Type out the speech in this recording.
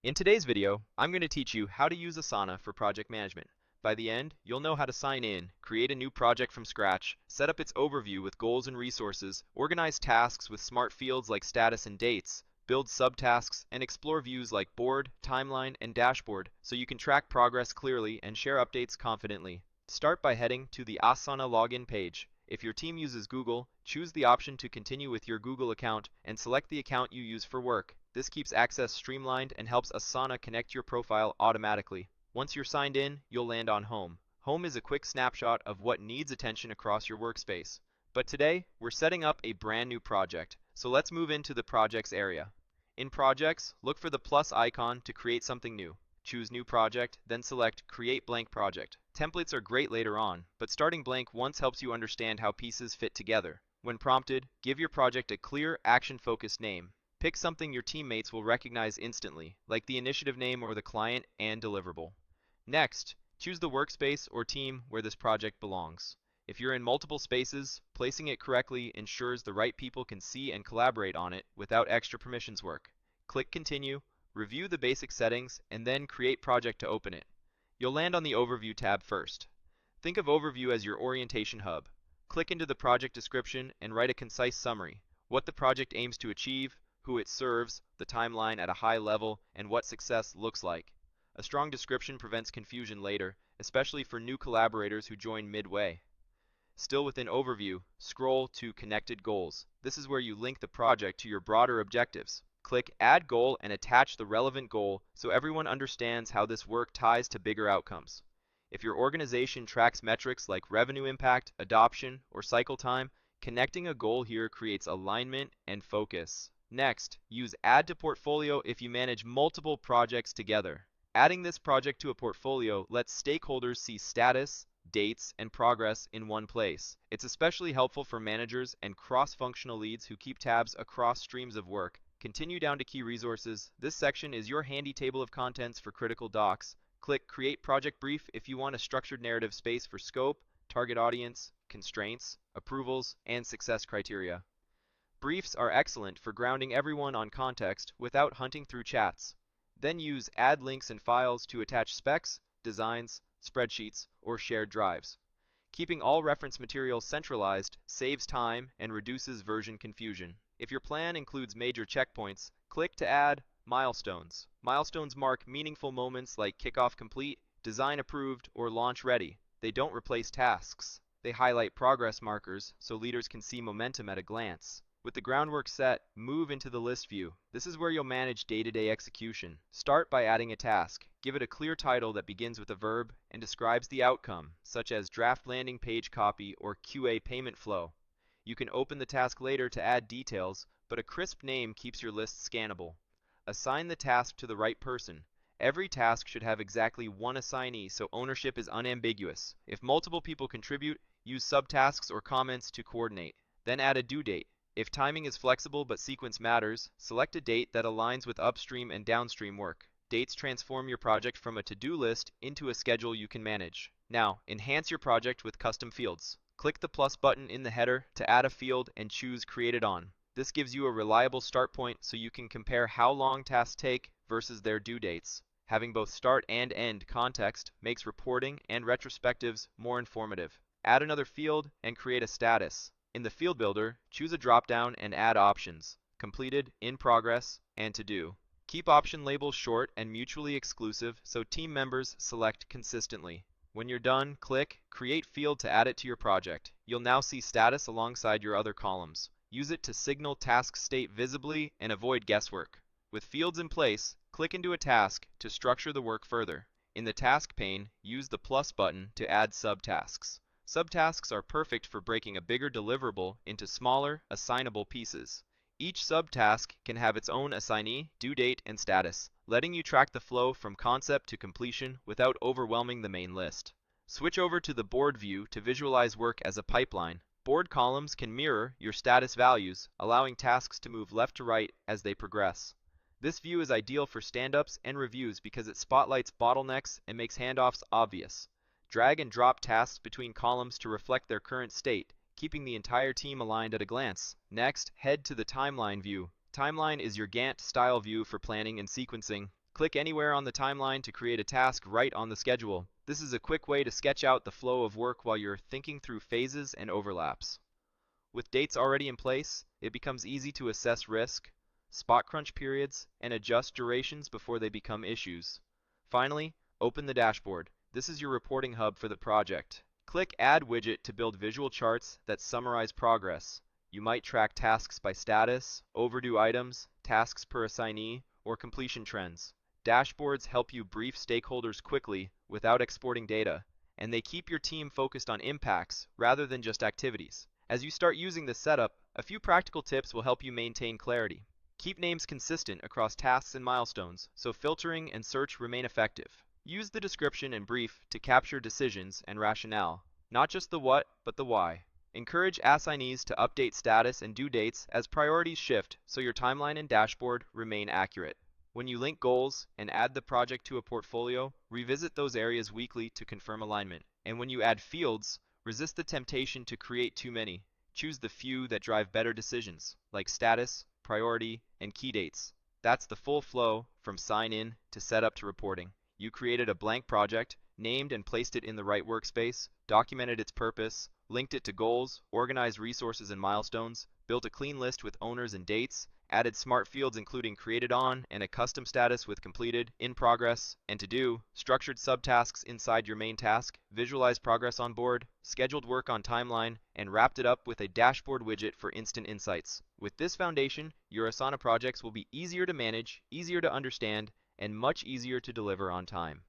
In today's video, I'm going to teach you how to use Asana for project management. By the end, you'll know how to sign in, create a new project from scratch, set up its overview with goals and resources, organize tasks with smart fields like status and dates, build subtasks, and explore views like board, timeline, and dashboard so you can track progress clearly and share updates confidently. Start by heading to the Asana login page. If your team uses Google, choose the option to continue with your Google account and select the account you use for work. This keeps access streamlined and helps Asana connect your profile automatically. Once you're signed in, you'll land on Home. Home is a quick snapshot of what needs attention across your workspace. But today, we're setting up a brand new project, so let's move into the Projects area. In Projects, look for the plus icon to create something new. Choose New Project, then select Create Blank Project. Templates are great later on, but starting blank once helps you understand how pieces fit together. When prompted, give your project a clear, action-focused name. Pick something your teammates will recognize instantly, like the initiative name or the client and deliverable. Next, choose the workspace or team where this project belongs. If you're in multiple spaces, placing it correctly ensures the right people can see and collaborate on it without extra permissions work. Click Continue, review the basic settings, and then Create Project to open it. You'll land on the Overview tab first. Think of Overview as your orientation hub. Click into the project description and write a concise summary, what the project aims to achieve, who it serves, the timeline at a high level, and what success looks like. A strong description prevents confusion later, especially for new collaborators who join midway. Still within Overview, scroll to Connected Goals. This is where you link the project to your broader objectives. Click Add Goal and attach the relevant goal so everyone understands how this work ties to bigger outcomes. If your organization tracks metrics like revenue impact, adoption, or cycle time, connecting a goal here creates alignment and focus. Next, use Add to Portfolio if you manage multiple projects together. Adding this project to a portfolio lets stakeholders see status, dates, and progress in one place. It's especially helpful for managers and cross-functional leads who keep tabs across streams of work. Continue down to Key Resources. This section is your handy table of contents for critical docs. Click Create Project Brief if you want a structured narrative space for scope, target audience, constraints, approvals, and success criteria. Briefs are excellent for grounding everyone on context without hunting through chats. Then use Add Links and Files to attach specs, designs, spreadsheets, or shared drives. Keeping all reference materials centralized saves time and reduces version confusion. If your plan includes major checkpoints, click to add milestones. Milestones mark meaningful moments like kickoff complete, design approved, or launch ready. They don't replace tasks. They highlight progress markers so leaders can see momentum at a glance. With the groundwork set, move into the list view. This is where you'll manage day-to-day execution. Start by adding a task. Give it a clear title that begins with a verb and describes the outcome, such as draft landing page copy or QA payment flow. You can open the task later to add details, but a crisp name keeps your list scannable. Assign the task to the right person. Every task should have exactly one assignee so ownership is unambiguous. If multiple people contribute, use subtasks or comments to coordinate. Then add a due date. If timing is flexible but sequence matters, select a date that aligns with upstream and downstream work. Dates transform your project from a to-do list into a schedule you can manage. Now, enhance your project with custom fields. Click the plus button in the header to add a field and choose Created On. This gives you a reliable start point so you can compare how long tasks take versus their due dates. Having both start and end context makes reporting and retrospectives more informative. Add another field and create a status. In the Field Builder, choose a drop-down and add options: completed, in progress, and to do. Keep option labels short and mutually exclusive so team members select consistently. When you're done, click Create Field to add it to your project. You'll now see status alongside your other columns. Use it to signal task state visibly and avoid guesswork. With fields in place, click into a task to structure the work further. In the task pane, use the plus button to add subtasks. Subtasks are perfect for breaking a bigger deliverable into smaller, assignable pieces. Each subtask can have its own assignee, due date, and status, letting you track the flow from concept to completion without overwhelming the main list. Switch over to the board view to visualize work as a pipeline. Board columns can mirror your status values, allowing tasks to move left to right as they progress. This view is ideal for stand-ups and reviews because it spotlights bottlenecks and makes handoffs obvious. Drag and drop tasks between columns to reflect their current state, keeping the entire team aligned at a glance. Next, head to the Timeline view. Timeline is your Gantt-style view for planning and sequencing. Click anywhere on the timeline to create a task right on the schedule. This is a quick way to sketch out the flow of work while you're thinking through phases and overlaps. With dates already in place, it becomes easy to assess risk, spot crunch periods, and adjust durations before they become issues. Finally, open the dashboard. This is your reporting hub for the project. Click Add Widget to build visual charts that summarize progress. You might track tasks by status, overdue items, tasks per assignee, or completion trends. Dashboards help you brief stakeholders quickly without exporting data, and they keep your team focused on impacts rather than just activities. As you start using this setup, a few practical tips will help you maintain clarity. Keep names consistent across tasks and milestones, so filtering and search remain effective. Use the description and brief to capture decisions and rationale, not just the what, but the why. Encourage assignees to update status and due dates as priorities shift so your timeline and dashboard remain accurate. When you link goals and add the project to a portfolio, revisit those areas weekly to confirm alignment. And when you add fields, resist the temptation to create too many. Choose the few that drive better decisions, like status, priority, and key dates. That's the full flow from sign in to setup to reporting. You created a blank project, named and placed it in the right workspace, documented its purpose, linked it to goals, organized resources and milestones, built a clean list with owners and dates, added smart fields including created on and a custom status with completed, in progress, and to do, structured subtasks inside your main task, visualized progress on board, scheduled work on timeline, and wrapped it up with a dashboard widget for instant insights. With this foundation, your Asana projects will be easier to manage, easier to understand, and much easier to deliver on time.